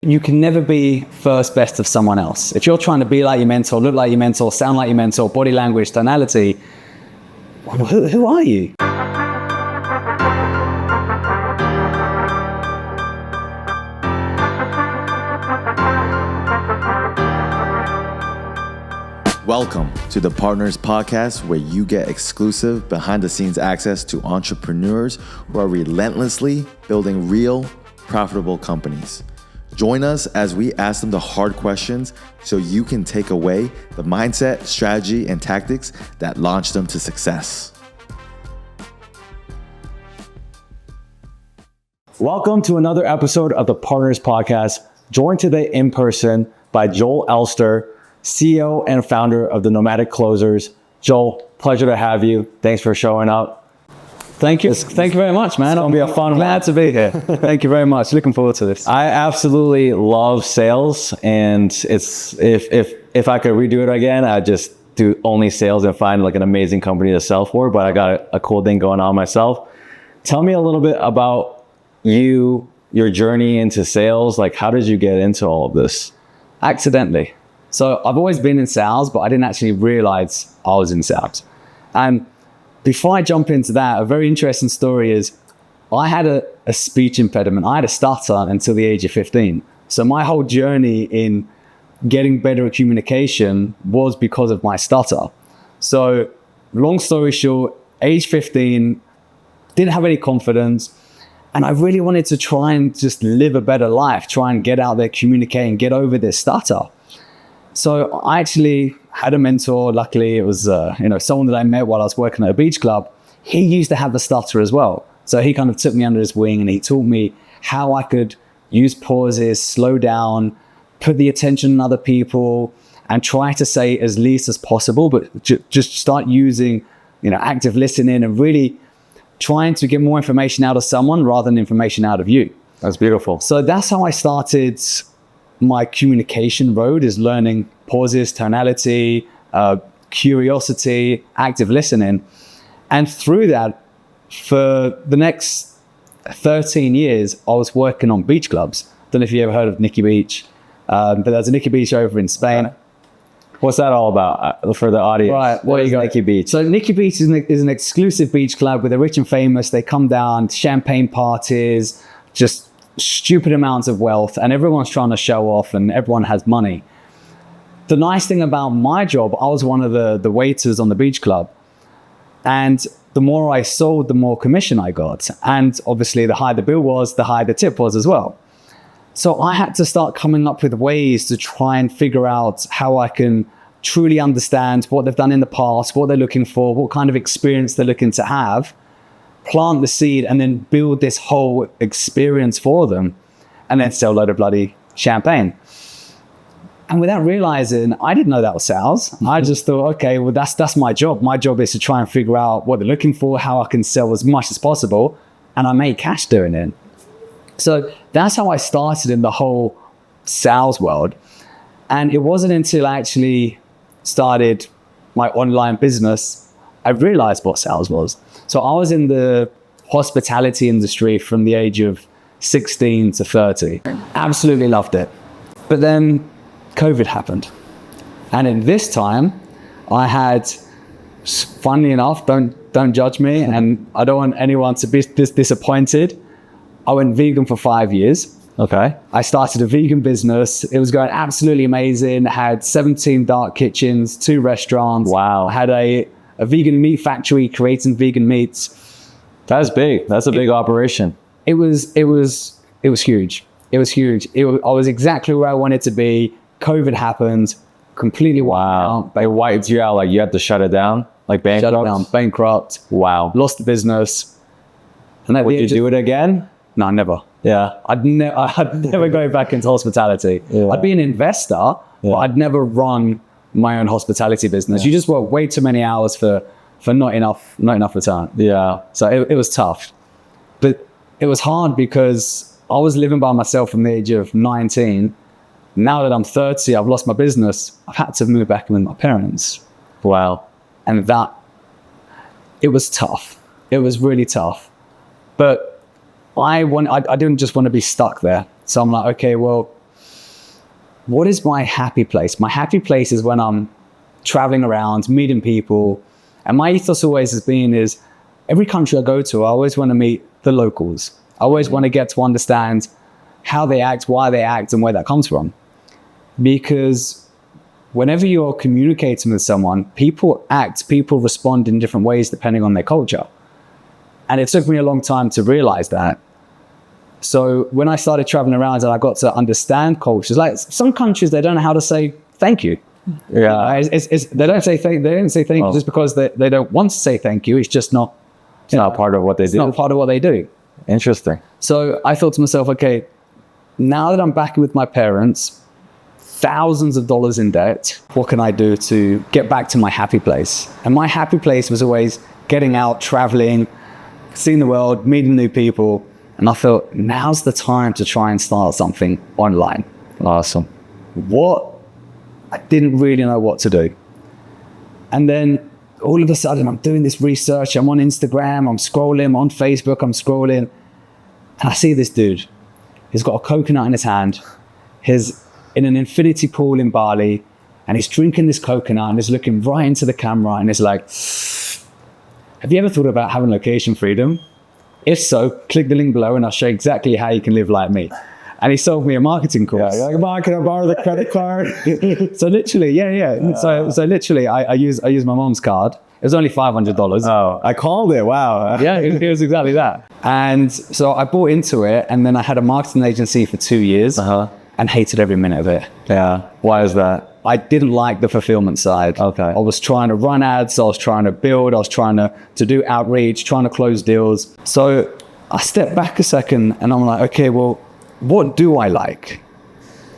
You can never be first best of someone else. If you're trying to be like your mentor, look like your mentor, sound like your mentor, body language, tonality, who are you? Welcome to the Partners Podcast, where you get exclusive behind-the-scenes access to entrepreneurs who are relentlessly building real, profitable companies. Join us as we ask them the hard questions so you can take away the mindset, strategy, and tactics that launch them to success. Welcome to another episode of the Partners Podcast, joined today in person by Joel Elster, CEO and founder of the Nomadic Closers. Joel, pleasure to have you. Thanks for showing up. Thank you. Thank you very much, man. It'll be a fun one. Glad to be here. Thank you very much. Looking forward to this. I absolutely love sales, and it's if I could redo it again, I'd just do only sales and find like an amazing company to sell for. But I got a cool thing going on myself. Tell me a little bit about your journey into sales. Like, how did you get into all of this? Accidentally. So I've always been in sales, but I didn't actually realize I was in sales. And before I jump into that, a very interesting story is I had a speech impediment. I had a stutter until the age of 15. So my whole journey in getting better at communication was because of my stutter. So long story short, age 15, didn't have any confidence. And I really wanted to try and just live a better life, try and get out there, communicate, and get over this stutter. So I actually had a mentor. Luckily, it was someone that I met while I was working at a beach club. He used to have a stutter as well. So he kind of took me under his wing and he taught me how I could use pauses, slow down, put the attention on other people, and try to say as least as possible, but just start using active listening and really trying to get more information out of someone rather than information out of you. That's beautiful. So that's how I started my communication road, is learning pauses, tonality, curiosity, active listening. And through that, for the next 13 years, I was working on beach clubs. Don't know if you ever heard of Nikki Beach, but there's a Nikki Beach over in Spain. What's that all about for the audience? Right, what you got? Nikki Beach. So Nikki Beach is an exclusive beach club where the rich and famous, they come down, champagne parties, just stupid amounts of wealth, and everyone's trying to show off and everyone has money. The nice thing about my job, I was one of the waiters on the beach club, and the more I sold, the more commission I got, and obviously the higher the bill was, the higher the tip was as well. So I had to start coming up with ways to try and figure out how I can truly understand what they've done in the past, what they're looking for, what kind of experience they're looking to have, plant the seed, and then build this whole experience for them, and then sell a load of bloody champagne. And without realizing, I didn't know that was sales. I just thought, okay, well, that's my job. My job is to try and figure out what they're looking for, how I can sell as much as possible, and I made cash doing it. So that's how I started in the whole sales world. And it wasn't until I actually started my online business, I realized what sales was. So I was in the hospitality industry from the age of 16 to 30. Absolutely loved it. But then COVID happened. And in this time, I had, funnily enough, don't judge me, and I don't want anyone to be disappointed, I went vegan for 5 years. Okay. I started a vegan business. It was going absolutely amazing. I had 17 dark kitchens, 2 restaurants. Wow. I had a vegan meat factory creating vegan meats. That's big. That's a big operation. It was huge. It was huge. I was exactly where I wanted to be. COVID happened, completely wow. They wiped you out. Like you had to shut it down, like bankrupt. Shut it down, bankrupt. Wow. Lost the business. And would you do it again? No, never. Yeah. I'd never go back into hospitality. Yeah. I'd be an investor, but I'd never run my own hospitality business. You just work way too many hours for not enough return. Yeah. So it was tough, but it was hard because I was living by myself from the age of 19. Now that I'm 30, I've lost my business. I've had to move back in with my parents. Wow. And it was tough. It was really tough. But I didn't just want to be stuck there. So I'm like, okay, well, what is my happy place? My happy place is when I'm traveling around, meeting people. And my ethos always has been is every country I go to, I always want to meet the locals. I always want to get to understand how they act, why they act, and where that comes from. Because whenever you're communicating with someone, people act, people respond in different ways depending on their culture. And it took me a long time to realize that. So when I started traveling around and I got to understand cultures, like some countries, they don't know how to say thank you. Yeah. They don't say thank you just because they don't want to say thank you. It's just not. It's not part of what they do. It's not part of what they do. Interesting. So I thought to myself, okay, now that I'm back with my parents, thousands of dollars in debt, what can I do to get back to my happy place? And my happy place was always getting out, traveling, seeing the world, meeting new people. And I thought, now's the time to try and start something online. Awesome. I didn't really know what to do. And then all of a sudden, I'm doing this research. I'm on Instagram, I'm scrolling, on Facebook, I'm scrolling. And I see this dude. He's got a coconut in his hand. He's in an infinity pool in Bali. And he's drinking this coconut and he's looking right into the camera. And he's like, have you ever thought about having location freedom? If so, click the link below and I'll show you exactly how you can live like me. And he sold me a marketing course. Yeah, you're like, can I borrow the credit card? So literally, So literally, I use my mom's card. It was only $500. Oh, I called it. Wow. Yeah, it was exactly that. And so I bought into it, and then I had a marketing agency for 2 years and hated every minute of it. Yeah. Why is that? I didn't like the fulfillment side. Okay. I was trying to run ads, I was trying to build, I was trying to do outreach, trying to close deals. So I stepped back a second and I'm like, okay, well, what do I like?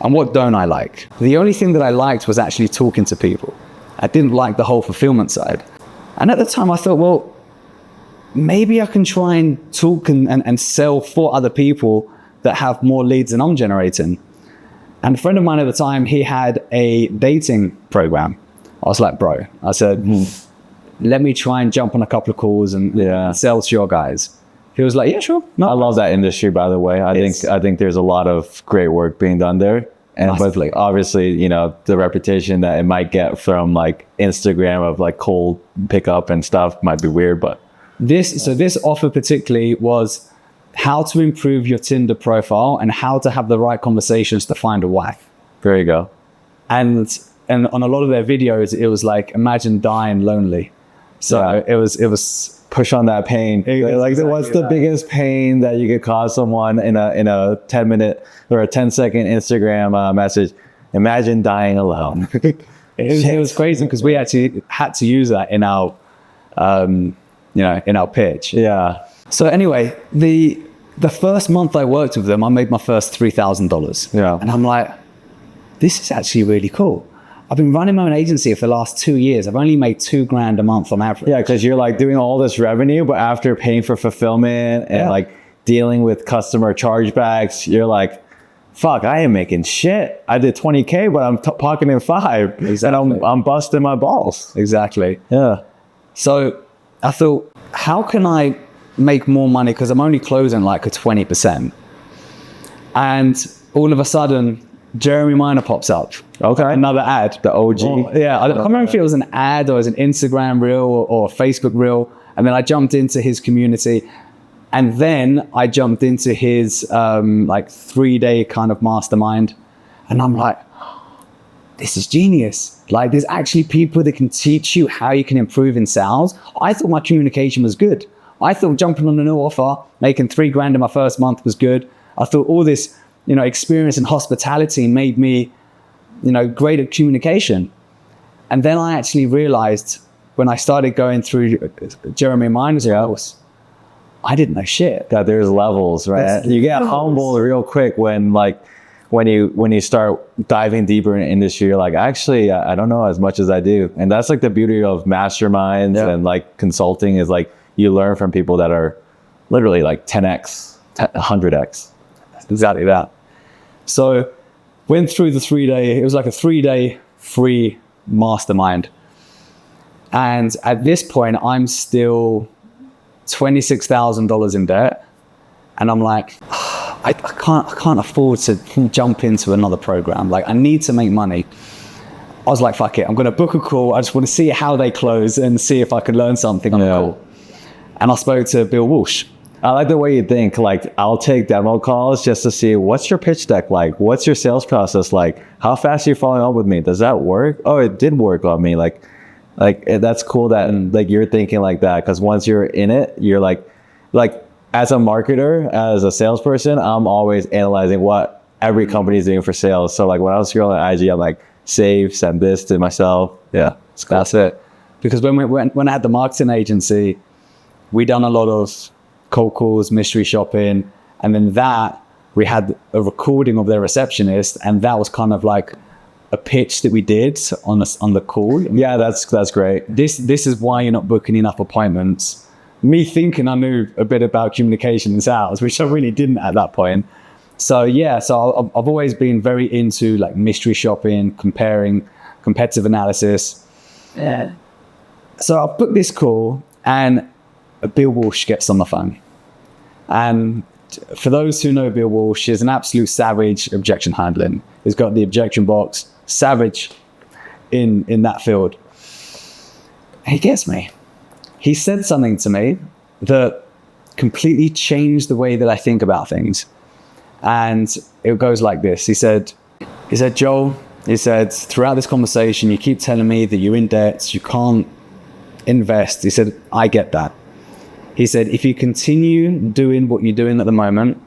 And what don't I like? The only thing that I liked was actually talking to people. I didn't like the whole fulfillment side. And at the time I thought, well, maybe I can try and talk and sell for other people that have more leads than I'm generating. And a friend of mine at the time, he had a dating program. I was like, bro, I said, let me try and jump on a couple of calls and sell to your guys. He was like, yeah, sure. No. I love that industry, by the way. I think there's a lot of great work being done there. And but obviously, you know, the reputation that it might get from like Instagram of like cold pickup and stuff might be weird, but this offer particularly was how to improve your Tinder profile and how to have the right conversations to find a wife. There you go. And on a lot of their videos, it was like, imagine dying lonely. So it was push on that pain. Like, exactly, what's the biggest pain that you could cause someone in a 10-minute or a 10-second Instagram message? Imagine dying alone. It was crazy because we actually had to use that in our in our pitch. Yeah. So anyway, the first month I worked with them, I made my first $3,000. Yeah. And I'm like, this is actually really cool. I've been running my own agency for the last 2 years. I've only made $2,000 a month on average. Yeah, because you're like doing all this revenue, but after paying for fulfillment and like dealing with customer chargebacks, you're like, fuck, I ain't making shit. I did 20K, but I'm pocketing 5. Exactly. And I'm busting my balls. Exactly. Yeah. So I thought, how can I make more money? Because I'm only closing like a 20%. And all of a sudden, Jeremy Minor pops up. Okay. Another ad. The OG. I can't remember if it was an ad or it was an Instagram reel or a Facebook reel. And then I jumped into his community. And then I jumped into his like 3-day kind of mastermind. And I'm like, this is genius. Like, there's actually people that can teach you how you can improve in sales. I thought my communication was good. I thought jumping on a new offer, making $3,000 in my first month was good. I thought all this, experience in hospitality made me, great at communication. And then I actually realized when I started going through Jeremy Miner's course, I didn't know shit. That there's levels, right? You get humbled real quick when you start diving deeper in the industry. You're like, actually, I don't know as much as I do. And that's like the beauty of masterminds and like consulting is like you learn from people that are literally like 10x, 100x. Exactly that. So went through the 3-day, it was like a 3-day free mastermind. And at this point, I'm still $26,000 in debt. And I'm like, I can't afford to jump into another program. Like, I need to make money. I was like, fuck it, I'm going to book a call. I just want to see how they close and see if I can learn something on the call. And I spoke to Bill Walsh. I like the way you think. Like, I'll take demo calls just to see, what's your pitch deck like? What's your sales process like? How fast are you following up with me? Does that work? Oh, it did work on me. Like that's cool that like you're thinking like that, because once you're in it, you're like as a marketer, as a salesperson, I'm always analyzing what every company is doing for sales. So like when I was scrolling IG, I'm like, send this to myself. Yeah, cool. That's it. Because when I had the marketing agency, we done a lot of cold calls, mystery shopping, and then we had a recording of their receptionist, and that was kind of like a pitch that we did on the call. Yeah, that's great. This is why you're not booking enough appointments. Me thinking I knew a bit about communication and sales, which I really didn't at that point. So yeah, so I've always been very into like mystery shopping, comparing, competitive analysis. Yeah. So I booked this call, and Bill Walsh gets on the phone. And for those who know Bill Walsh, he's an absolute savage objection handling. He's got the objection box, savage in that field. He gets me. He said something to me that completely changed the way that I think about things. And it goes like this. He said, Joel, he said, throughout this conversation, you keep telling me that you're in debt, you can't invest. He said, I get that. He said, if you continue doing what you're doing at the moment,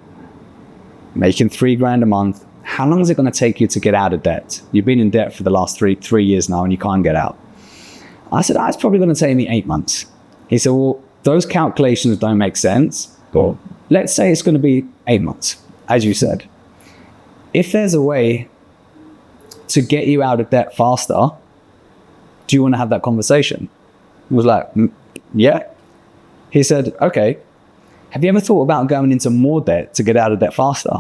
making $3,000 a month, how long is it going to take you to get out of debt? You've been in debt for the last three years now and you can't get out. I said, it's probably going to take me 8 months. He said, well, those calculations don't make sense. But let's say it's going to be 8 months, as you said. If there's a way to get you out of debt faster, do you want to have that conversation? I was like, yeah. He said, okay, have you ever thought about going into more debt to get out of debt faster?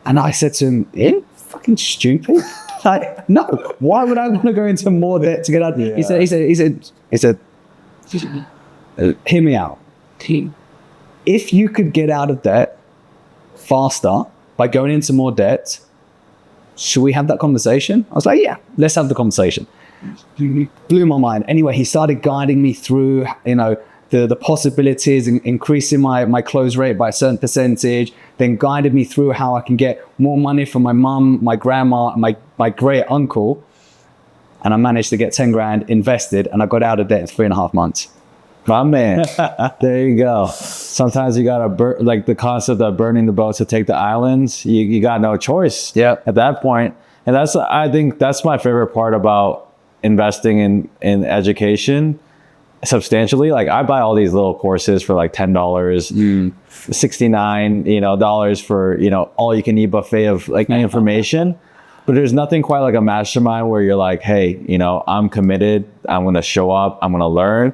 And I said to him, are you fucking stupid? Like, no, why would I want to go into more debt to get out? Yeah. He said, hear me out. If you could get out of debt faster by going into more debt, should we have that conversation? I was like, yeah, let's have the conversation. Blew my mind. Anyway, he started guiding me through, the possibilities, and increasing my close rate by a certain percentage, then guided me through how I can get more money from my mum, my grandma, my great uncle. And I managed to get 10 grand invested, and I got out of debt in 3.5 months. My man, there you go. Sometimes you gotta like the concept of burning the boats to take the islands. You got no choice. Yeah. At that point, and I think that's my favorite part about investing in education. Substantially, like I buy all these little courses for like $10, $69, dollars for all you can eat buffet of like information. But there's nothing quite like a mastermind where you're like, hey, I'm committed. I'm gonna show up. I'm gonna learn.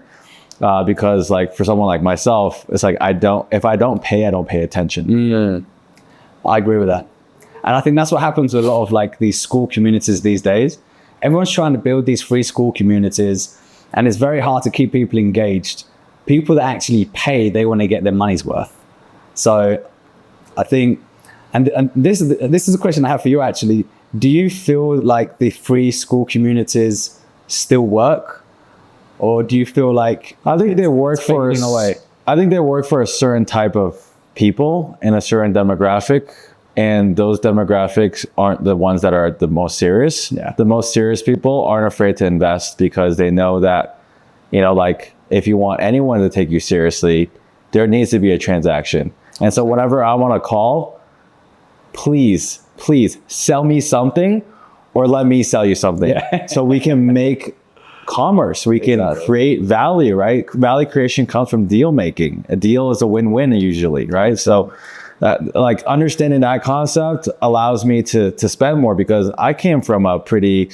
Because like for someone like myself, it's like if I don't pay, I don't pay attention. I agree with that. And I think that's what happens with a lot of like these school communities these days. Everyone's trying to build these free school communities, and it's very hard to keep people engaged. People that actually pay, they want to get their money's worth. So I think, and this is a question I have for you actually. Do you feel like the free school communities still work? Or do you feel like I think they work for a certain type of people in a certain demographic, and those demographics aren't the ones that are the most serious. Yeah. The most serious people aren't afraid to invest because they know that, like if you want anyone to take you seriously, there needs to be a transaction. And so whenever I want to call, please sell me something or let me sell you something. So we can make commerce, we can create value, right? Value creation comes from deal making. A deal is a win-win usually, right? So like understanding that concept allows me to spend more, because I came from a pretty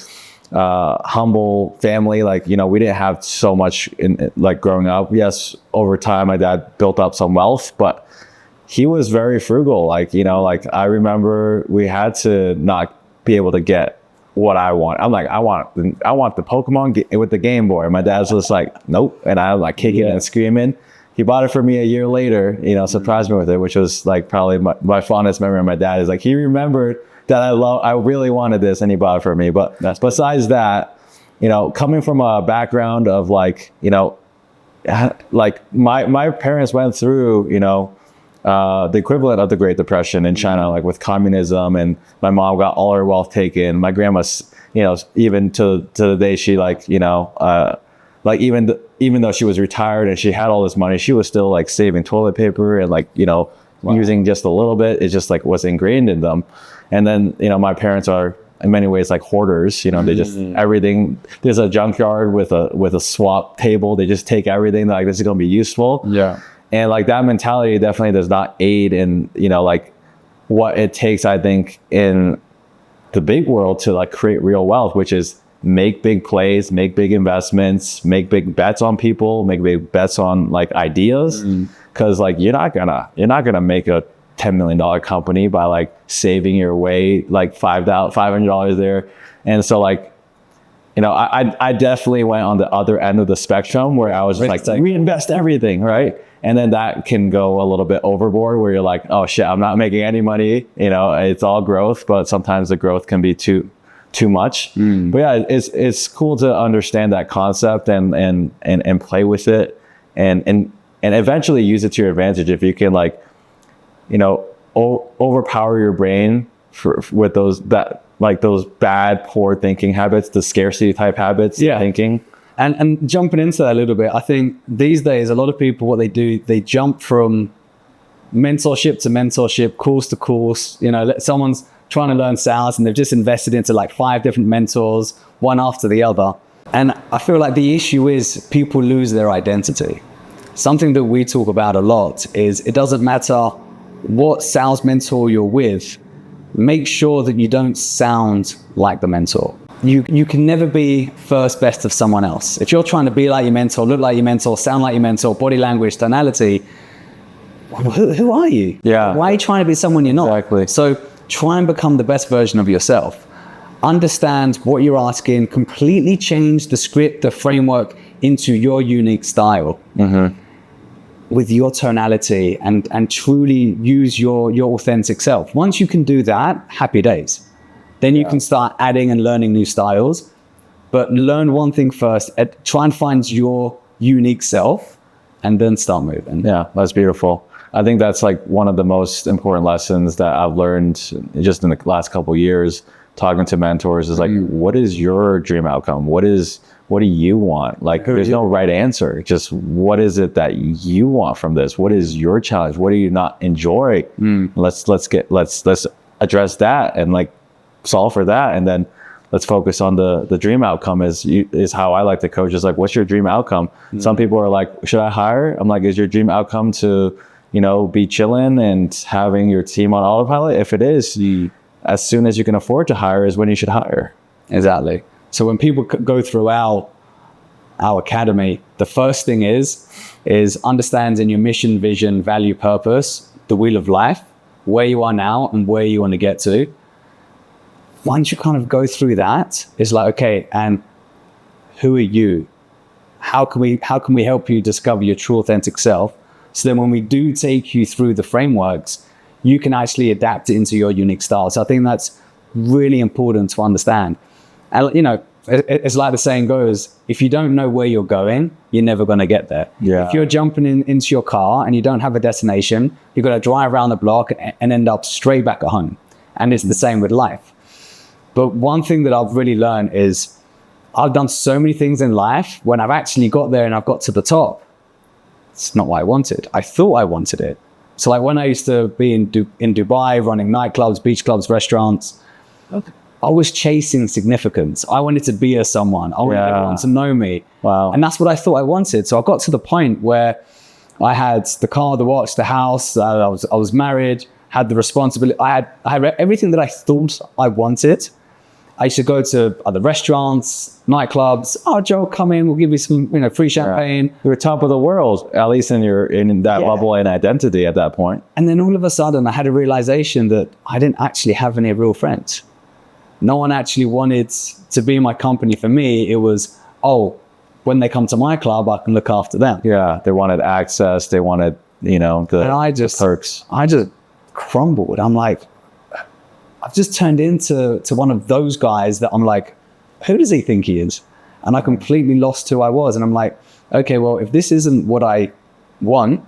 humble family. Like, we didn't have so much in like growing up. Yes, over time my dad built up some wealth, but he was very frugal. Like, like I remember we had to not be able to get what I want. I'm like, I want the Pokemon with the Game Boy. My dad's just like, nope. And I'm like kicking and screaming, he bought it for me a year later, you know, surprised me with it, which was like probably my fondest memory of my dad is like, he remembered that I really wanted this and he bought it for me. But besides that, you know, coming from a background of like, you know, like my parents went through, you know, the equivalent of the Great Depression in China, like with communism, and my mom got all her wealth taken. My grandma's, you know, even to the day she like, you know, like even though she was retired and she had all this money, she was still like saving toilet paper and like, you know, using just a little bit. It just like was ingrained in them. And then, you know, my parents are in many ways like hoarders, you know, they just everything. There's a junkyard with a swap table. They just take everything like this is going to be useful. Yeah. And like that mentality definitely does not aid in, you know, like what it takes, I think, in the big world to like create real wealth, which is make big plays, make big investments, make big bets on people, make big bets on like ideas. Cause like you're not gonna make a $10 million company by like saving your way like $500 there. And so like, you know, I definitely went on the other end of the spectrum where I was just like reinvest everything, right? And then that can go a little bit overboard where you're like, oh shit, I'm not making any money. You know, it's all growth, but sometimes the growth can be too much. But yeah, it's cool to understand that concept and play with it and eventually use it to your advantage if you can like, you know, overpower your brain with those bad, poor thinking habits, the scarcity type habits, thinking. And jumping into that a little bit, I think these days, a lot of people, what they do, they jump from mentorship to mentorship, course to course. You know, someone's trying to learn sales and they've just invested into like 5 different mentors, one after the other. And I feel like the issue is people lose their identity. Something that we talk about a lot is it doesn't matter what sales mentor you're with, make sure that you don't sound like the mentor. You can never be first best of someone else. If you're trying to be like your mentor, look like your mentor, sound like your mentor, body language, tonality, who are you? Yeah. Why are you trying to be someone you're not? Exactly. So try and become the best version of yourself. Understand what you're asking, completely change the script, the framework into your unique style. With your tonality and truly use your authentic self. Once you can do that, happy days. Then you can start adding and learning new styles. But learn one thing first, try and find your unique self and then start moving. Yeah, that's beautiful. I think that's like one of the most important lessons that I've learned just in the last couple of years talking to mentors is like, what is your dream outcome? What do you want? Like, there's no right answer. Just what is it that you want from this? What is your challenge? What do you not enjoy? Let's address that and like solve for that. And then let's focus on the dream outcome is how I like to coach. Is like, what's your dream outcome? Some people are like, should I hire? I'm like, is your dream outcome to, you know, be chilling and having your team on autopilot? If it is, as soon as you can afford to hire is when you should hire. Exactly. So when people go through our academy, the first thing is understanding your mission, vision, value, purpose, the wheel of life, where you are now and where you want to get to. Once you kind of go through that, it's like, okay, and who are you? How can we help you discover your true authentic self? So then when we do take you through the frameworks, you can actually adapt it into your unique style. So I think that's really important to understand. And, you know, it's like the saying goes, if you don't know where you're going, you're never going to get there. Yeah. If you're jumping into your car and you don't have a destination, you're going to drive around the block and end up straight back at home. And it's the same with life. But one thing that I've really learned is I've done so many things in life when I've actually got there and I've got to the top. It's not what I wanted. I thought I wanted it. So like when I used to be in Dubai, running nightclubs, beach clubs, restaurants, I was chasing significance. I wanted to be a someone. I wanted everyone to know me. Wow. And that's what I thought I wanted. So I got to the point where I had the car, the watch, the house. I was married, had the responsibility. I had everything that I thought I wanted. I used to go to other restaurants, nightclubs. Oh, Joe, come in. We'll give you some, free champagne. Yeah. You were top of the world, at least in that level and identity at that point. And then all of a sudden, I had a realization that I didn't actually have any real friends. No one actually wanted to be in my company. For me, it was, when they come to my club, I can look after them. Yeah, they wanted access. They wanted, the perks. I just crumbled. I'm like, I've just turned into one of those guys that I'm like, who does he think he is? And I completely lost who I was. And I'm like, okay, well, if this isn't what I want,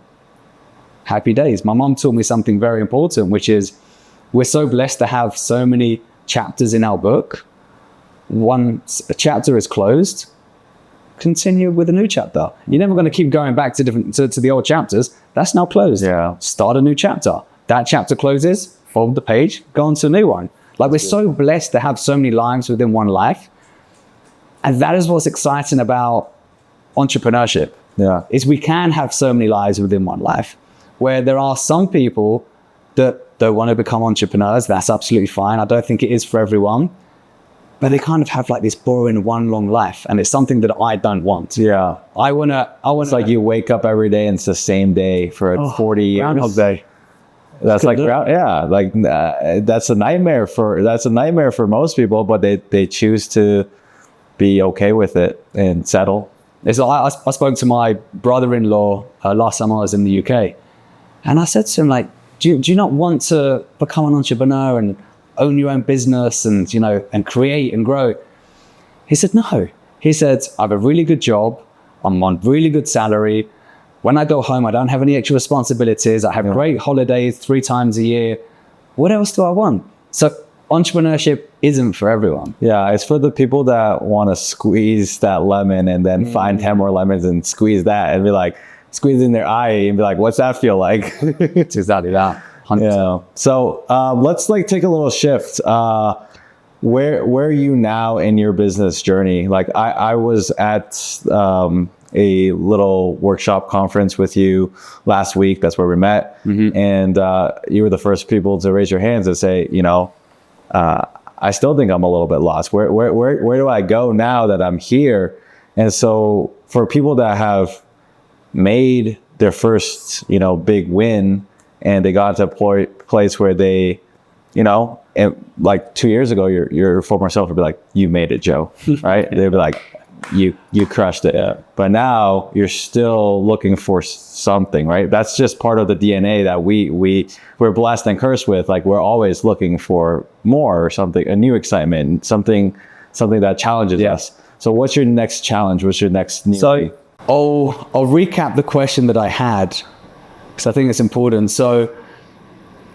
happy days. My mom taught me something very important, which is we're so blessed to have so many chapters in our book. Once a chapter is closed, continue with a new chapter. You're never going to keep going back to the old chapters. That's now closed. Yeah. Start a new chapter. That chapter closes, fold the page, go on to a new one. Like, we're so blessed to have so many lives within one life. And that is what's exciting about entrepreneurship. Yeah. Is we can have so many lives within one life, where there are some people that don't want to become entrepreneurs. That's absolutely fine. I don't think it is for everyone. But they kind of have like this boring one long life, and it's something that I don't want. Yeah. I wanna. It's like you wake up every day and it's the same day for 40 years. Groundhog Day. That's like, that's a nightmare for most people, but they choose to be okay with it and settle. It's like, I spoke to my brother-in-law last time I was in the UK, and I said to him, like, do you not want to become an entrepreneur and own your own business and, and create and grow? He said, no. He said, I have a really good job. I'm on really good salary. When I go home, I don't have any extra responsibilities. I have great holidays 3 times a year. What else do I want? So entrepreneurship isn't for everyone. Yeah, it's for the people that want to squeeze that lemon and then find 10 more lemons and squeeze that and be like, squeeze in their eye and be like, what's that feel like? It's exactly that. 100%. Yeah. So let's take a little shift. Where are you now in your business journey? Like I was at a little workshop conference with you last week. That's where we met. Mm-hmm. And you were the first people to raise your hands and say, I still think I'm a little bit lost. Where do I go now that I'm here? And so for people that have made their first, big win, and they got to a place where they, and like 2 years ago, your former self would be like, you made it, Joe, right? They'd be like, you crushed it. Yeah. But now you're still looking for something, right? That's just part of the DNA that we're blessed and cursed with. Like, we're always looking for more or something, a new excitement, something that challenges us. So what's your next challenge? What's your next new? So I'll recap the question that I had, because I think it's important. So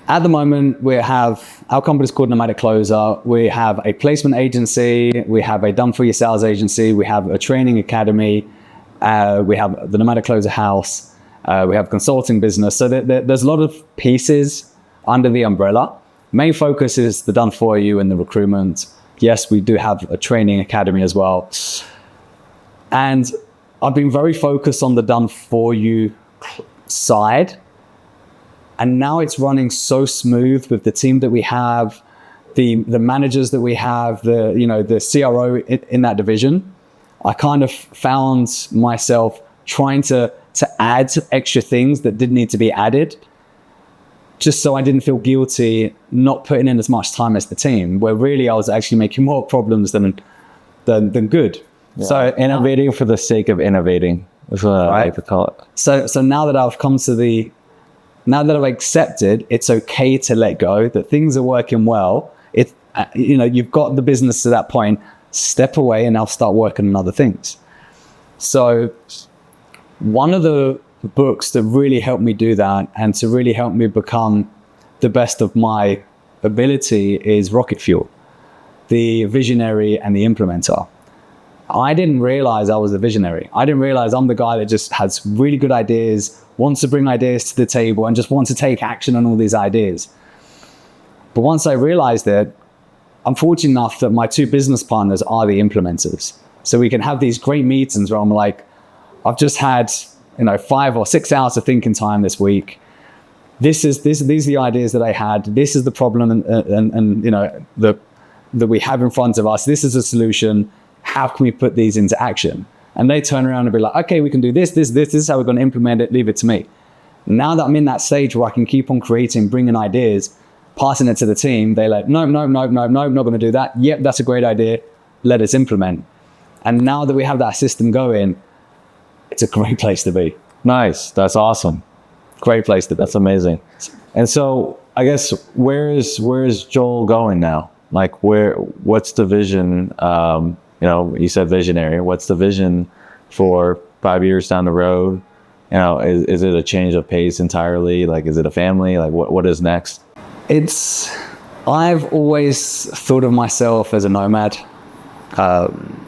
at the moment, we have our company's called Nomadic Closer. We have a placement agency. We have a done-for-you sales agency. We have a training academy. We have the Nomadic Closer house. We have consulting business. So there's a lot of pieces under the umbrella. Main focus is the done-for-you and the recruitment. Yes, we do have a training academy as well. And I've been very focused on the done-for-you side. And now it's running so smooth with the team that we have, the managers that we have, the CRO in that division. I kind of found myself trying to add extra things that didn't need to be added, just so I didn't feel guilty not putting in as much time as the team, where really I was actually making more problems than good. Yeah. So innovating for the sake of innovating is what I like to call it. So now that I've come to now that I've accepted it's okay to let go, that things are working well, you've got the business to that point, step away and now start working on other things. So one of the books that really helped me do that and to really help me become the best of my ability is Rocket Fuel, The Visionary and the Implementer. I didn't realize I was a visionary. I didn't realize I'm the guy that just has really good ideas, wants to bring ideas to the table and just wants to take action on all these ideas. But once I realized it, I'm fortunate enough that my 2 business partners are the implementers. So we can have these great meetings where I'm like, I've just had 5 or 6 hours of thinking time this week. These are the ideas that I had. This is the problem and that we have in front of us. This is a solution. How can we put these into action? And they turn around and be like, okay, we can do this. This is how we're going to implement it. Leave it to me. Now that I'm in that stage where I can keep on creating, bringing ideas, passing it to the team, they're like, no, not going to do that. Yep, that's a great idea. Let us implement. And now that we have that system going, it's a great place to be. Nice. That's awesome. Great place to be. That's amazing. And so I guess where's Joel going now? Like what's the vision? You said visionary. What's the vision for 5 years down the road? Is it a change of pace entirely? Like, is it a family? Like what is next? I've always thought of myself as a nomad.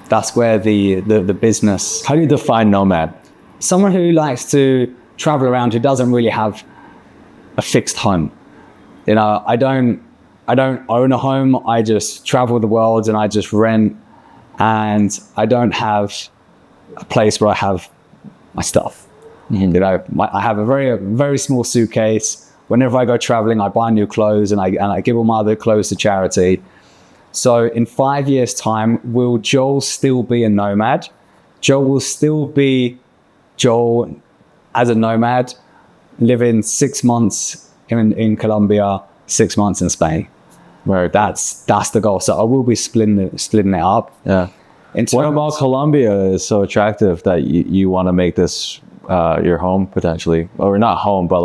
That's where the business. How do you define nomad? Someone who likes to travel around, who doesn't really have a fixed home. I don't own a home. I just travel the world and I just rent, and I don't have a place where I have my stuff. Mm-hmm. I have a very small suitcase. Whenever I go traveling, I buy new clothes and I give all my other clothes to charity. So in 5 years' time, will Joel still be a nomad? Joel will still be Joel as a nomad, living 6 months in Colombia, 6 months in Spain. Right. That's the goal. So I will be splitting it up. Yeah. What about Colombia is so attractive that you want to make this your home potentially, or not home, but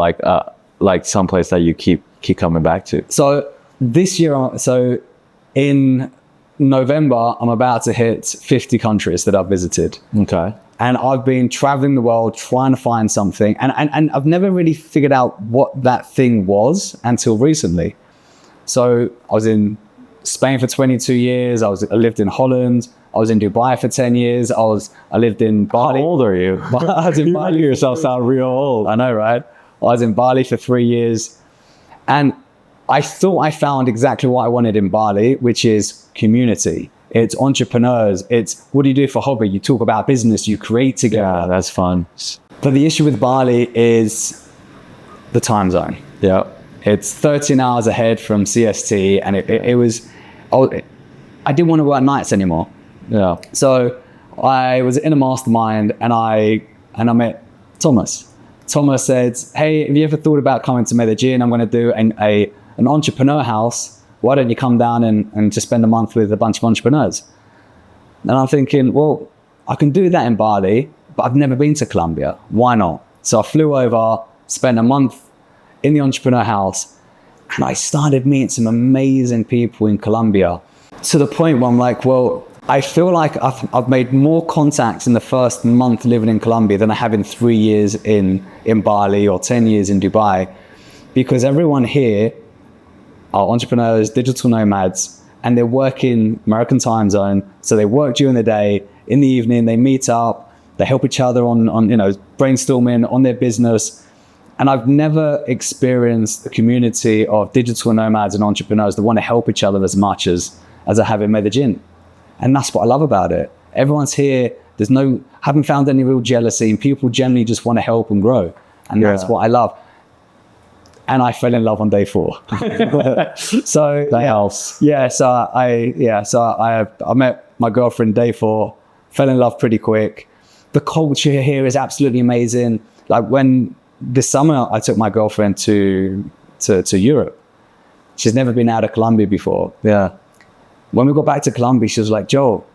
like someplace that you keep coming back to? So this year, in November, I'm about to hit 50 countries that I've visited. Okay. And I've been traveling the world trying to find something. And I've never really figured out what that thing was until recently. So I was in Spain for 22 years. I lived in Holland. I was in Dubai for 10 years. I lived in Bali. How old are you? I was in You Bali. make yourself sound real old. I know, right? I was in Bali for 3 years. And I thought I found exactly what I wanted in Bali, which is community. It's entrepreneurs. It's what do you do for hobby? You talk about business, you create together. Yeah, that's fun. But the issue with Bali is the time zone. Yeah. It's 13 hours ahead from CST, and I didn't want to work nights anymore. Yeah. So I was in a mastermind, and I met Thomas. Thomas said, "Hey, have you ever thought about coming to Medellin? I'm going to do an entrepreneur house. Why don't you come down and just spend a month with a bunch of entrepreneurs?" And I'm thinking, well, I can do that in Bali, but I've never been to Colombia. Why not? So I flew over, spent a month in the entrepreneur house, and I started meeting some amazing people in Colombia, to the point where I'm like, well, I feel like I've made more contacts in the first month living in Colombia than I have in 3 years in Bali or 10 years in Dubai, because everyone here are entrepreneurs, digital nomads, and they're working American time zone. So they work during the day. In the evening, they meet up, they help each other on brainstorming on their business. And I've never experienced a community of digital nomads and entrepreneurs that want to help each other as much as I have in Medellin. And that's what I love about it. Everyone's here. Haven't found any real jealousy, and people generally just want to help and grow. And that's what I love. And I fell in love on day 4. So that helps. Yeah. So I met my girlfriend day 4, fell in love pretty quick. The culture here is absolutely amazing. Like when this summer I took my girlfriend to Europe. She's never been out of Colombia before. Yeah. When we got back to Colombia, she was like, "Joel,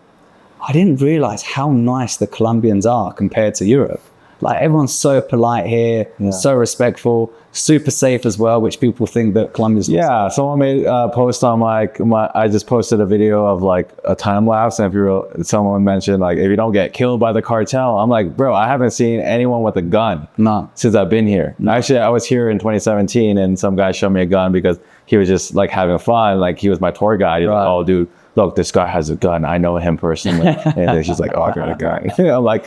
I didn't realize how nice the Colombians are compared to Europe. Like everyone's so polite here, so respectful, super safe as well," which people think that Colombia's. Yeah, someone made a post on I just posted a video of like a time lapse, and someone mentioned like, if you don't get killed by the cartel, I'm like, bro, I haven't seen anyone with a gun since I've been here. Actually, I was here in 2017, and some guy showed me a gun because he was just like having fun. Like he was my tour guide. He was like, "Oh, dude, look, this guy has a gun. I know him personally." And then she's like, "Oh, I got a gun." I'm like,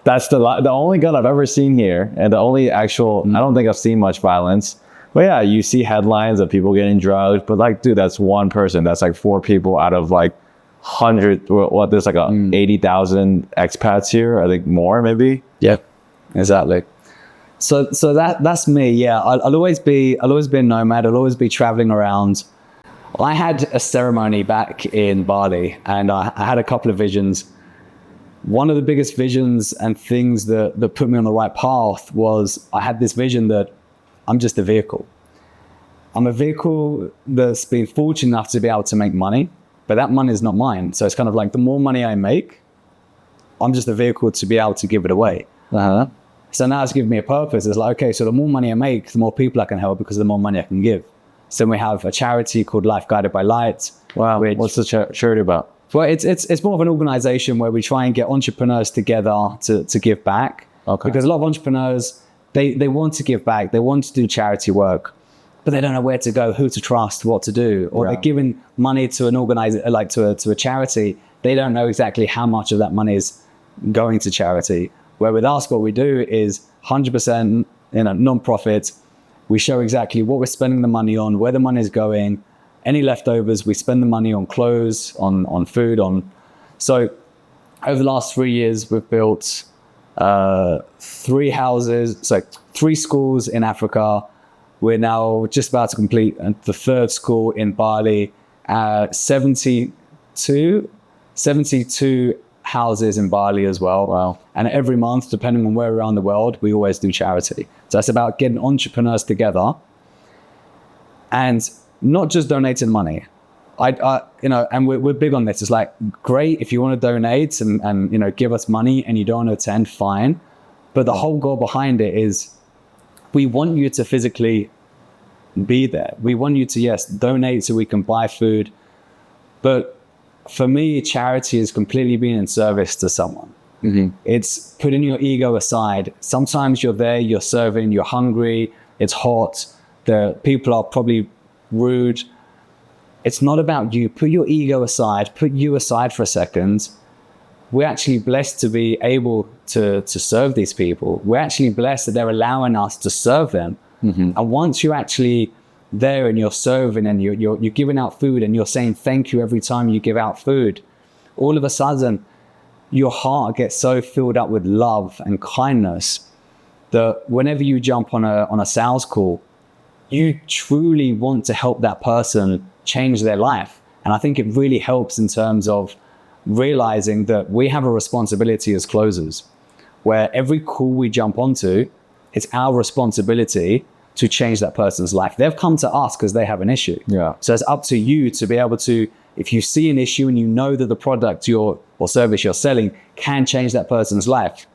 that's the only gun I've ever seen here, and the only actual, I don't think I've seen much violence. But yeah, you see headlines of people getting drugged, but like, dude, that's one person. That's like 4 people out of like 100, there's like 80,000 expats here, I think more maybe. Yep, exactly. So that's me. Yeah, I'll always be a nomad. I'll always be traveling around. I had a ceremony back in Bali, and I had a couple of visions. One of the biggest visions and things that put me on the right path was I had this vision that I'm just a vehicle. I'm a vehicle that's been fortunate enough to be able to make money, but that money is not mine. So it's kind of like the more money I make, I'm just a vehicle to be able to give it away. Uh-huh. So now it's given me a purpose. It's like, okay, so the more money I make, the more people I can help because the more money I can give. So we have a charity called Life Guided by Light. Wow. What's the charity about? Well, it's more of an organization where we try and get entrepreneurs together to give back. Okay. Because a lot of entrepreneurs, they want to give back. They want to do charity work, but they don't know where to go, who to trust, what to do. Or they're giving money to an organizer, like to a charity. They don't know exactly how much of that money is going to charity. Where with us, what we do is 100% non-profit. We show exactly what we're spending the money on, where the money is going. Any leftovers, we spend the money on clothes, on food, So over the last 3 years, we've built 3 houses, so 3 schools in Africa. We're now just about to complete the 3rd school in Bali. 72 houses in Bali as well. Wow. And every month, depending on where around the world, we always do charity. So it's about getting entrepreneurs together and not just donating money. And we're big on this. It's like, great if you want to donate and give us money and you don't want to attend, fine. But the whole goal behind it is we want you to physically be there. We want you to, yes, donate so we can buy food. But for me, charity is completely being in service to someone. Mm-hmm. It's putting your ego aside. Sometimes you're there, you're serving, you're hungry, it's hot, the people are probably rude. It's not about you. Put your ego aside, put you aside for a second. We're actually blessed to be able to serve these people. We're actually blessed that they're allowing us to serve them. Mm-hmm. And once you're actually there and you're serving and you're giving out food and you're saying thank you every time you give out food, all of a sudden your heart gets so filled up with love and kindness that whenever you jump on a sales call, you truly want to help that person change their life. And I think it really helps in terms of realizing that we have a responsibility as closers, where every call we jump onto, it's our responsibility to change that person's life. They've come to us because they have an issue. Yeah. So it's up to you to be able to, if you see an issue and you know that the product or service you're selling can change that person's life,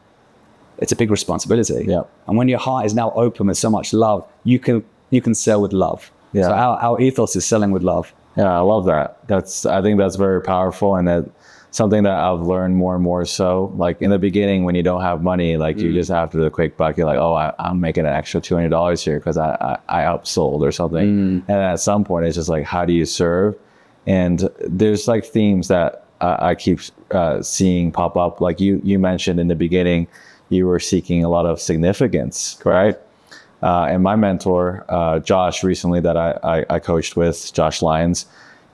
it's a big responsibility. Yeah. And when your heart is now open with so much love, you can sell with love. Yeah. So our ethos is selling with love. Yeah, I love that. I think that's very powerful, and that something that I've learned more and more. So like in the beginning, when you don't have money, like you just after the quick buck, you're like, oh, I'm making an extra $200 here because I upsold or something. And at some point, it's just like, how do you serve? And there's like themes that I keep seeing pop up. Like you mentioned in the beginning, you were seeking a lot of significance, right? And my mentor, Josh, recently that I coached with, Josh Lyons,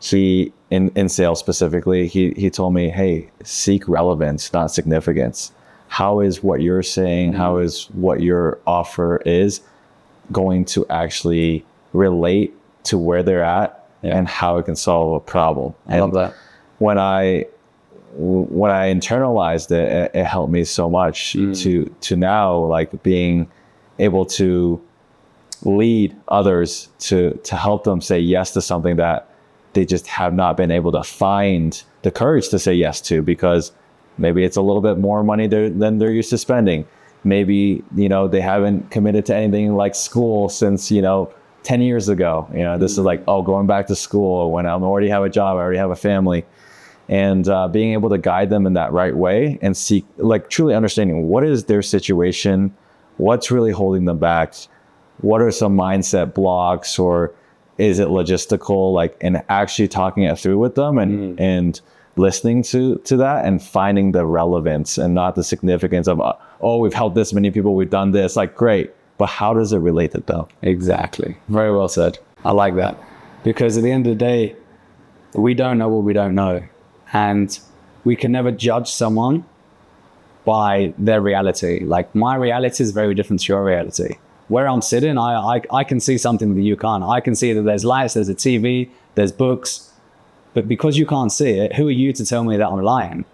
he in sales specifically, he told me, hey, seek relevance, not significance. How is what you're saying, how is what your offer is going to actually relate to where they're at and how it can solve a problem? I love that. When I internalized it, it helped me so much to now like being able to lead others to help them say yes to something that they just have not been able to find the courage to say yes to, because maybe it's a little bit more money than they're used to spending. Maybe, they haven't committed to anything like school since, 10 years ago. This is like, going back to school when I already have a job, I already have a family. And being able to guide them in that right way and seek, like truly understanding what is their situation, what's really holding them back, what are some mindset blocks, or is it logistical, and actually talking it through with them and listening to that and finding the relevance and not the significance of, we've helped this many people, we've done this, like great, but how does it relate to them? Exactly. Very well said. I like that. Because at the end of the day, we don't know what we don't know. And we can never judge someone by their reality. Like my reality is very different to your reality. Where I'm sitting, I can see something that you can't. I can see that there's lights, there's a TV, there's books. But because you can't see it, who are you to tell me that I'm lying?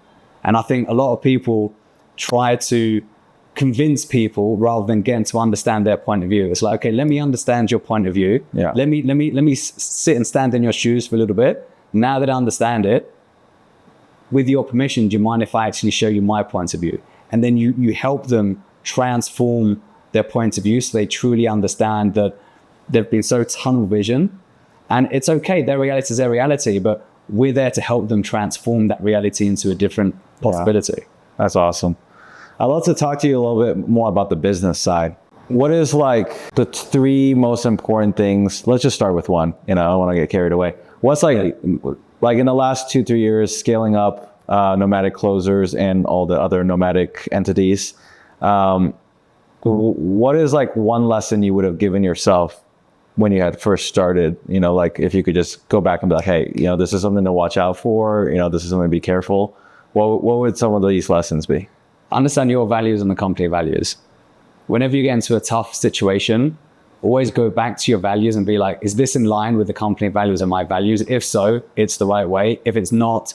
And I think a lot of people try to convince people rather than getting to understand their point of view. It's like, okay, let me understand your point of view. Yeah. Let me sit and stand in your shoes for a little bit. Now that I understand it, with your permission, do you mind if I actually show you my point of view? And then you help them transform their point of view so they truly understand that they've been so tunnel vision. And it's okay, their reality is their reality, but we're there to help them transform that reality into a different possibility. Wow. That's awesome. I'd love to talk to you a little bit more about the business side. What is like the 3 most important things? Let's just start with one. I don't want to get carried away. What's like in the last 2-3 years, scaling up Nomadic Closers and all the other Nomadic entities? What is like one lesson you would have given yourself when you had first started? Like if you could just go back and be like, hey, this is something to watch out for. This is something to be careful. What would some of these lessons be? Understand your values and the company values. Whenever you get into a tough situation, always go back to your values and be like, is this in line with the company values and my values? If so, it's the right way. If it's not,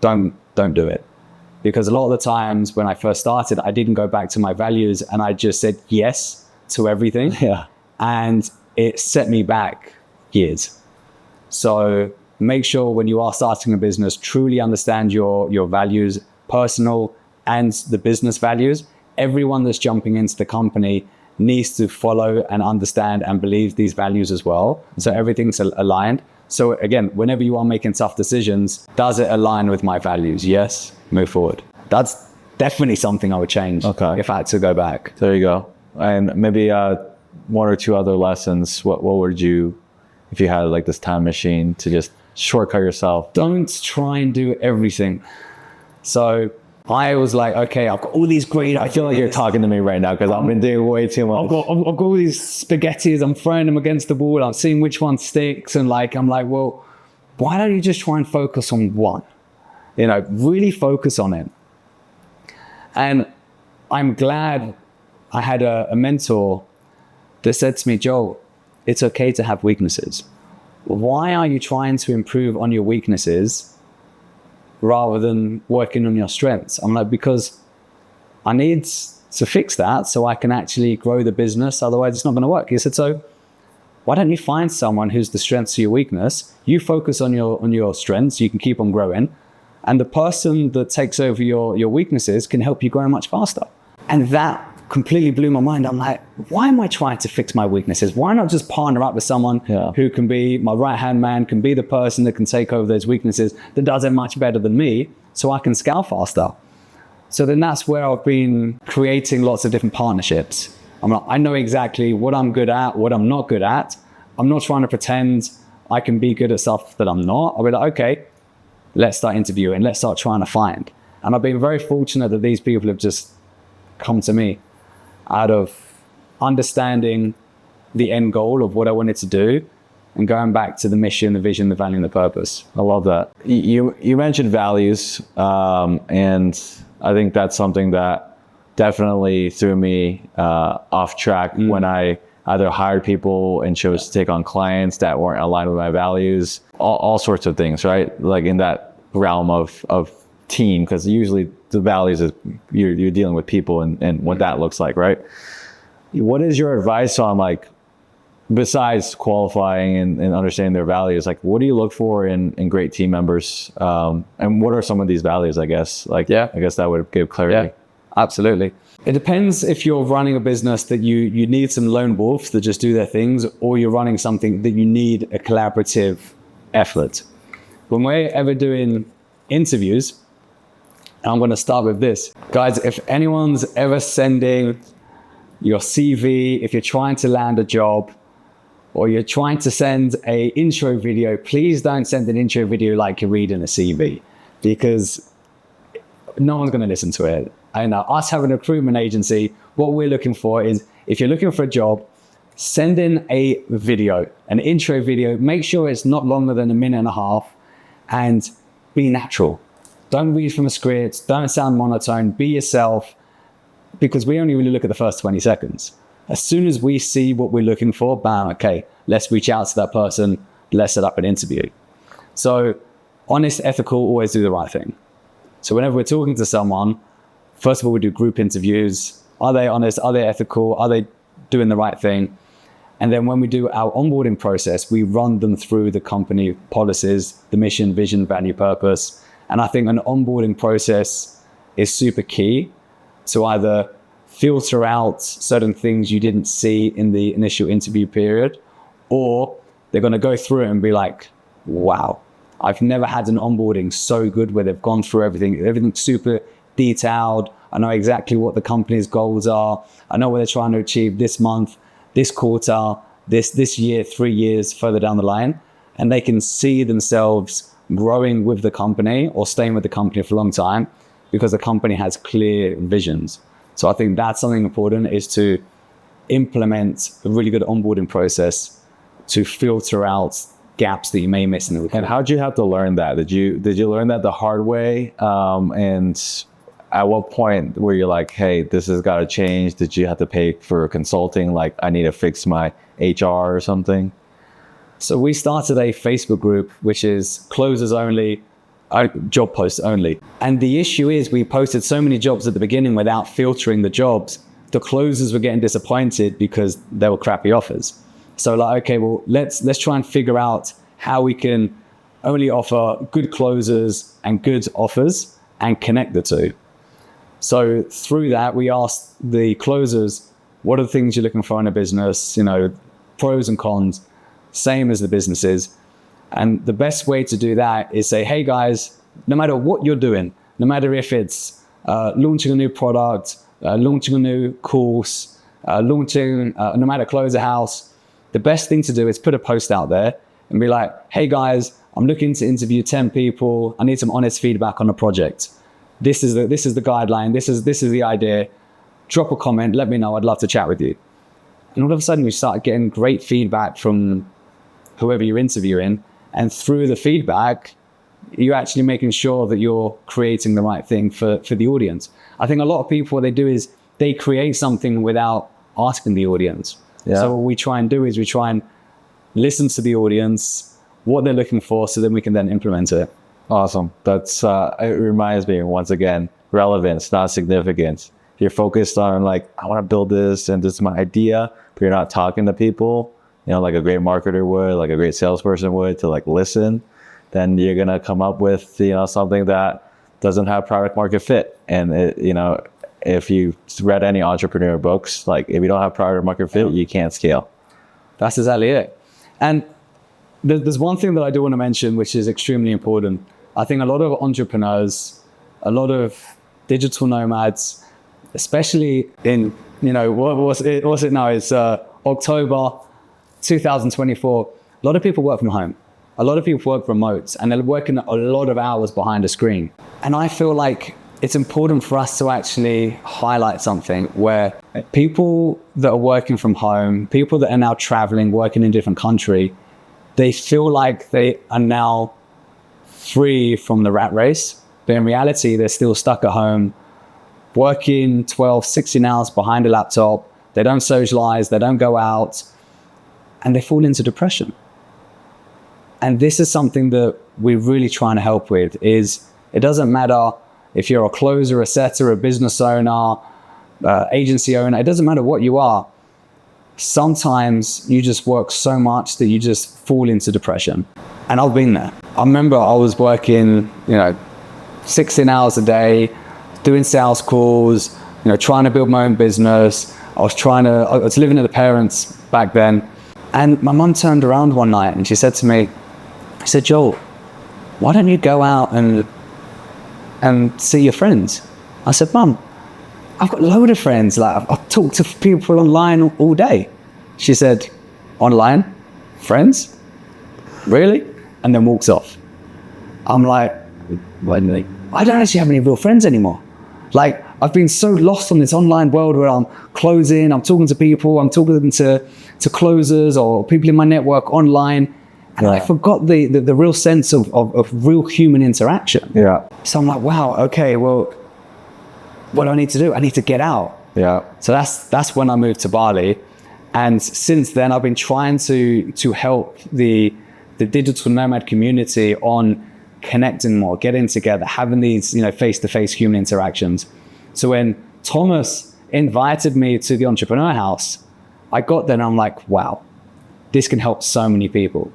don't do it. Because a lot of the times when I first started, I didn't go back to my values and I just said yes to everything. Yeah. And it set me back years. So make sure when you are starting a business, truly understand your values, personal and the business values. Everyone that's jumping into the company needs to follow and understand and believe these values as well. So everything's aligned. So again, whenever you are making tough decisions, does it align with my values? Yes, move forward. That's definitely something I would change if I had to go back. There you go. And maybe 1 or 2 other lessons. What would you, if you had like this time machine to just shortcut yourself? Don't try and do everything. So I was like, okay, I've got all these great ideas. I feel like you're talking to me right now because I've been doing way too much. I've got all these spaghettis. I'm throwing them against the wall. I'm seeing which one sticks. And I'm like, well, why don't you just try and focus on one? Really focus on it. And I'm glad I had a mentor that said to me, Joel, it's okay to have weaknesses. Why are you trying to improve on your weaknesses rather than working on your strengths? I'm like, because I need to fix that so I can actually grow the business. Otherwise, it's not going to work. He said, so why don't you find someone who's the strength to your weakness? You focus on your strengths. You can keep on growing. And the person that takes over your weaknesses can help you grow much faster. And that completely blew my mind. I'm like, why am I trying to fix my weaknesses? Why not just partner up with someone who can be my right-hand man, can be the person that can take over those weaknesses, that does it much better than me, so I can scale faster? So then that's where I've been creating lots of different partnerships. I know exactly what I'm good at, what I'm not good at. I'm not trying to pretend I can be good at stuff that I'm not. I'll be like, okay, let's start interviewing, let's start trying to find. And I've been very fortunate that these people have just come to me out of understanding the end goal of what I wanted to do and going back to the mission, the vision, the value, and the purpose. I love that. You mentioned values, and I think that's something that definitely threw me off track when I either hired people and chose to take on clients that weren't aligned with my values, all sorts of things, right? Like in that realm of team, because usually the values is you're dealing with people and what that looks like, right? What is your advice on, like, besides qualifying and understanding their values, like what do you look for in great team members? And what are some of these values, I guess? I guess that would give clarity. Yeah, absolutely. It depends if you're running a business that you need some lone wolves that just do their things, or you're running something that you need a collaborative effort. When we're ever doing interviews, and I'm going to start with this. Guys, if anyone's ever sending your CV, if you're trying to land a job, or you're trying to send a intro video, please don't send an intro video like you're reading a CV, because no one's going to listen to it. I know us having a recruitment agency, what we're looking for is, if you're looking for a job, send in a video, an intro video. Make sure it's not longer than 1.5 minutes and be natural. Don't read from a script. Don't sound monotone. Be yourself, because we only really look at the first 20 seconds. As soon as we see what we're looking for, bam, okay, let's reach out to that person. Let's set up an interview. So honest, ethical, always do the right thing. So whenever we're talking to someone, first of all, we do group interviews. Are they honest? Are they ethical? Are they doing the right thing? And then when we do our onboarding process, we run them through the company policies, the mission, vision, value, purpose, And I think an onboarding process is super key to either filter out certain things you didn't see in the initial interview period, or they're going to go through it and be like, wow, I've never had an onboarding so good where they've gone through everything's super detailed. I know exactly what the company's goals are. I know what they're trying to achieve this month, this quarter, this year, 3 years further down the line. And they can see themselves growing with the company or staying with the company for a long time because the company has clear visions. So I think that's something important, is to implement a really good onboarding process to filter out gaps that you may miss in the recruitment. And how'd you have to learn that? Did you learn that the hard way? And at what point were you like, hey, this has got to change? Did you have to pay for consulting? Like, I need to fix my HR or something? So we started a Facebook group, which is closers only, job posts only. And the issue is we posted so many jobs at the beginning without filtering the jobs. The closers were getting disappointed because there were crappy offers. So like, okay, well, let's try and figure out how we can only offer good closers and good offers and connect the two. So through that, we asked the closers, what are the things you're looking for in a business? You know, pros and cons, same as the businesses. And the best way to do that is say, hey guys, no matter what you're doing, no matter if it's launching a new product, launching a new course, launching a Nomadic closer house, the best thing to do is put a post out there and be like, hey guys, I'm looking to interview 10 people. I need some honest feedback on a project. This is the guideline. This is the idea. Drop a comment. Let me know. I'd love to chat with you. And all of a sudden, you start getting great feedback from whoever you're interviewing. And through the feedback, you're actually making sure that you're creating the right thing for the audience. I think a lot of people, what they do is they create something without asking the audience. Yeah. So what we try and do is we try and listen to the audience, what they're looking for, so then we can then implement it. Awesome. That's it reminds me, once again, relevance, not significance. You're focused on like, I want to build this and this is my idea, but you're not talking to people, you know, like a great marketer would, like a great salesperson would, to like listen. Then you're going to come up with, you know, something that doesn't have product market fit. And it, you know, if you read any entrepreneur books, like if you don't have product market fit, you can't scale. That's exactly it. And there's one thing that I do want to mention, which is extremely important. I think a lot of entrepreneurs, a lot of digital nomads, especially in, you know, what's it now? It's October 2024. A lot of people work from home. A lot of people work remote, and they're working a lot of hours behind a screen. And I feel like it's important for us to actually highlight something where people that are working from home, people that are now traveling, working in a different country, they feel like they are now free from the rat race. But in reality, they're still stuck at home, working 12, 16 hours behind a laptop. They don't socialize, they don't go out, and they fall into depression. And this is something that we're really trying to help with. Is it doesn't matter if you're a closer, a setter, a business owner, agency owner, it doesn't matter what you are. Sometimes you just work so much that you just fall into depression. And I've been there. I remember I was working, 16 hours a day, doing sales calls, trying to build my own business. I was living with the parents back then. And my mum turned around one night and she said to me, Joel, why don't you go out and see your friends? I said, Mum, I've got a load of friends. Like I've talked to people online all day. She said, online? Friends? Really? And then walks off. I'm like, I don't actually have any real friends anymore. Like I've been so lost on this online world where I'm closing, I'm talking to people, I'm talking to closers or people in my network online. And I forgot the real sense of real human interaction. Yeah. So I'm like, wow, okay, well, what do I need to do? I need to get out. Yeah. So that's when I moved to Bali. And since then, I've been trying to help the digital nomad community on connecting more, getting together, having these face-to-face human interactions. So when Thomas invited me to the Entrepreneur House, I got there and I'm like, wow, this can help so many people.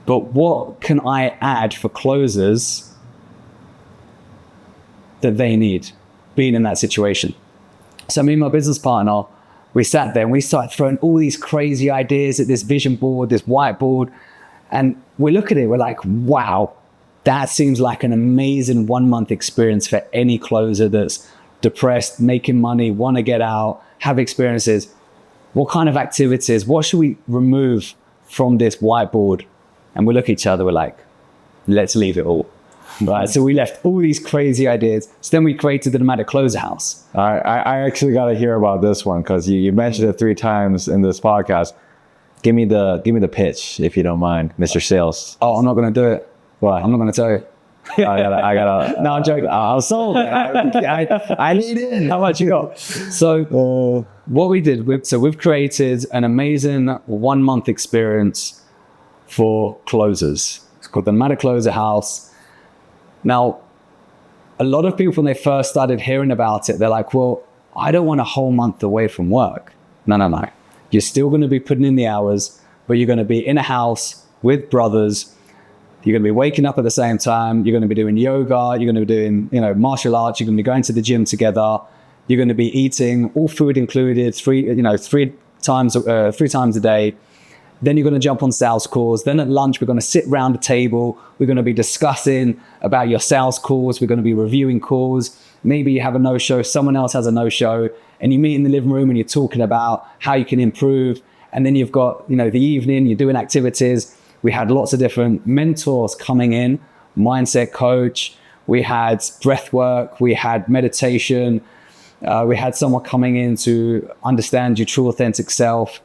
but what can I add for closers that they need being in that situation? So me and my business partner, we sat there and we started throwing all these crazy ideas at this vision board, this whiteboard. And we look at it, we're like, wow, that seems like an amazing 1 month experience for any closer that's depressed, making money, want to get out, have experiences. What kind of activities, what should we remove from this whiteboard? And we look at each other, we're like, let's leave it all. Right, so we left all these crazy ideas. So then we created the Nomadic Closer House. I actually got to hear about this one because you mentioned it 3 times in this podcast. Give me the pitch if you don't mind, Mr. Sales. Oh, I'm not going to do it. Why? I'm not going to tell you. I gotta. No, I'm joking. I'm sold. I need in. How much you got? So what we did, we've created an amazing 1 month experience for closers. It's called the Nomadic Closer House. Now, a lot of people, when they first started hearing about it, they're like, well, I don't want a whole month away from work. No. You're still going to be putting in the hours, but you're going to be in a house with brothers. You're going to be waking up at the same time. You're going to be doing yoga. You're going to be doing, martial arts. You're going to be going to the gym together. You're going to be eating, all food included, three times a day. Then you're going to jump on sales calls. Then at lunch, we're going to sit around the table. We're going to be discussing about your sales calls. We're going to be reviewing calls. Maybe you have a no-show, someone else has a no-show, and you meet in the living room and you're talking about how you can improve. And then you've got, the evening, you're doing activities. We had lots of different mentors coming in, mindset coach. We had breath work. We had meditation. We had someone coming in to understand your true authentic self.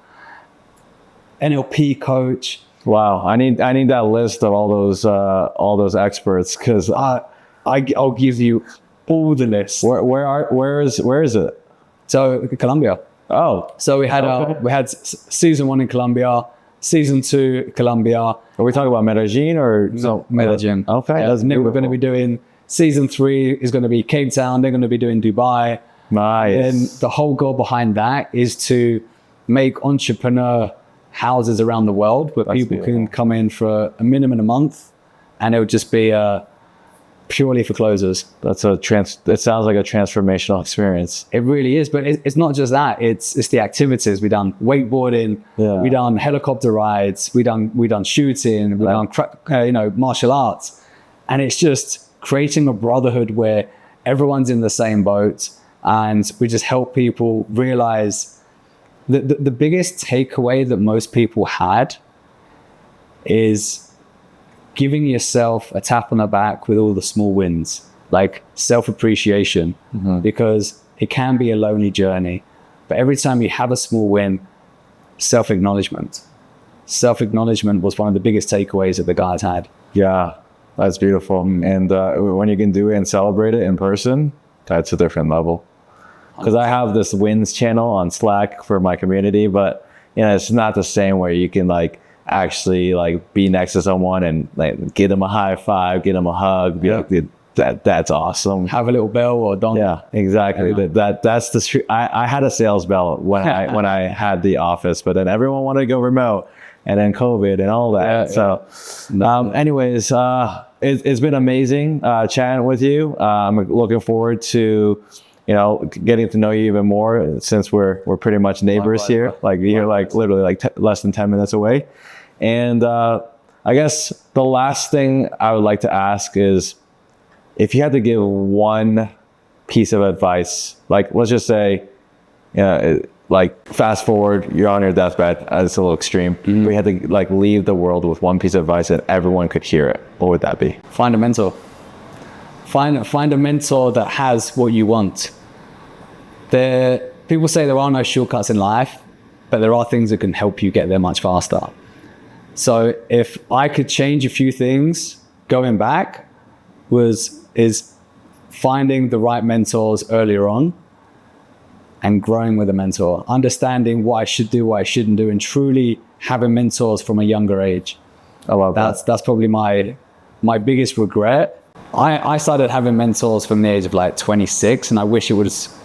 NLP coach. Wow, I need that list of all those experts because I'll give you all the list. Where is it? So Colombia. Oh, so we had season 1 in Colombia, season 2 Colombia. Are we talking about Medellin or no? Medellin. Okay, that's new. We're going to be doing season 3 is going to be Cape Town. They're going to be doing Dubai. Nice. And the whole goal behind that is to make entrepreneur houses around the world where people can come in for a minimum a month, and it would just be purely for closers. It sounds like a transformational experience. It really is, but it's not just that. It's the activities. We done wakeboarding, we done helicopter rides, we done shooting, we done martial arts, and it's just creating a brotherhood where everyone's in the same boat, and we just help people realize. The biggest takeaway that most people had is giving yourself a tap on the back with all the small wins, like self-appreciation, because it can be a lonely journey. But every time you have a small win, self-acknowledgement. Self-acknowledgement was one of the biggest takeaways that the guys had. Yeah, that's beautiful. And when you can do it and celebrate it in person, that's a different level. Because I have this wins channel on Slack for my community, but it's not the same where you can actually be next to someone and give them a high five, give them a hug. That's awesome. Have a little bell or don't. Yeah, exactly. That's the. I had a sales bell when I had the office, but then everyone wanted to go remote, and then COVID and all that. Anyways, it's been amazing chatting with you. I'm looking forward to. Getting to know you even more since we're pretty much neighbors here. You're literally less than 10 minutes away. And I guess the last thing I would like to ask is if you had to give one piece of advice, let's just say, fast forward, you're on your deathbed. It's a little extreme. But you had to leave the world with one piece of advice that everyone could hear it. What would that be? Find a mentor. Find a mentor that has what you want. People say there are no shortcuts in life, but there are things that can help you get there much faster. So if I could change a few things going back is finding the right mentors earlier on and growing with a mentor, understanding what I should do, what I shouldn't do, and truly having mentors from a younger age. I love that. That's probably my biggest regret. I started having mentors from the age of 26, and I wish it was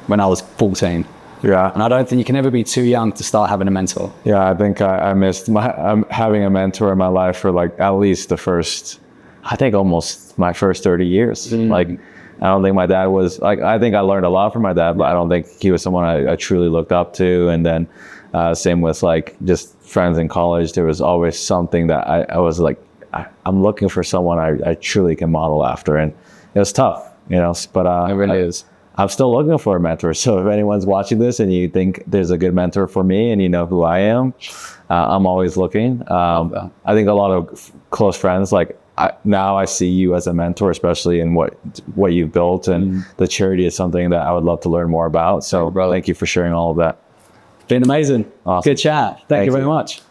when I was 14. Yeah. And I don't think you can ever be too young to start having a mentor. Yeah, I think I missed having a mentor in my life for like at least the first, I think almost my first 30 years. Like, I don't think my dad was like, I think I learned a lot from my dad, but I don't think he was someone I truly looked up to. And then same with like just friends in college, there was always something that I was like, I'm looking for someone I truly can model after. And it was tough, you know, but It really is. I'm still looking for a mentor. So if anyone's watching this and you think there's a good mentor for me and you know who I am, I'm always looking. I think a lot of close friends, like now I see you as a mentor, especially in what you've built, and the charity is something that I would love to learn more about. So thank you for sharing all of that. Been amazing. Awesome. Good chat. Thank you very much.